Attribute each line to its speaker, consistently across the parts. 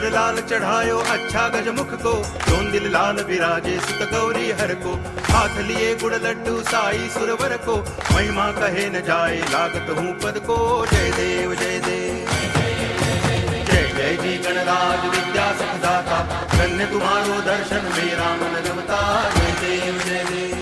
Speaker 1: सिंदूर लाल चढ़ायो अच्छा गजमुख को, जोन दिल लाल विराजे सुत गौरी हर को। हाथ लिए गुड़ लड्डू साई सुरवर को, महिमा कहे न जाए लागत हूँ पद को। जय देव जय देव जय जय जी गणराज विद्या सुखदाता, धन्य तुम्हारो दर्शन मेरा मन रमता। जय देव जय देव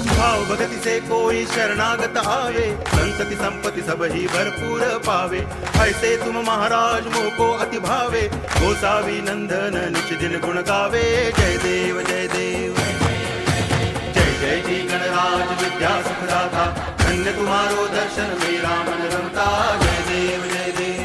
Speaker 1: भाव भगति से कोई शरणागत आवे, संतति संपत्ति सब ही भरपूर पावे। ऐसे तुम महाराज मोको अति भावे, गोसावी नंदन निच दिन गुण गावे। जय देव जय देव जय जय जी गणराज विद्या सुखदाता, धन्य तुम्हारो दर्शन मेरा मन रमता। जय देव जय देव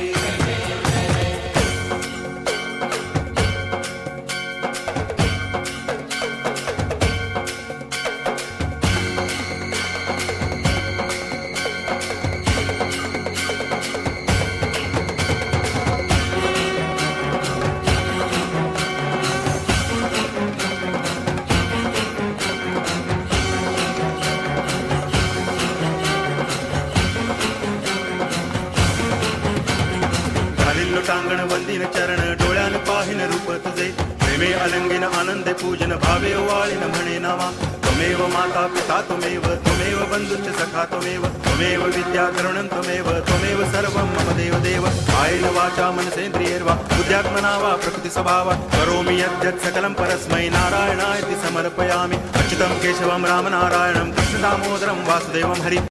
Speaker 1: लोटांगण वंदिन चरण डोळ्यान पाहिन रूप तुझे, प्रेमे अलंगिन आनंदे पूजन भावे वाळीन म्हणे नावा। त्वमेव माता पिता त्वमेव, त्वमेव बंधुश्च सखा त्वमेव, त्वमेव विद्या द्रविणं त्वमेव, त्वमेव सर्वं मम देव देव। कायेन वाचा मनसेन्द्रियैर्वा बुद्ध्यात्मना वा प्रकृति स्वभावा, करोमि यद्यत् सकलं परस्मै नारायणायति समर्पयामि। अच्युतं केशवं रामनारायणं कृष्ण दामोदरं वासुदेवं हरि।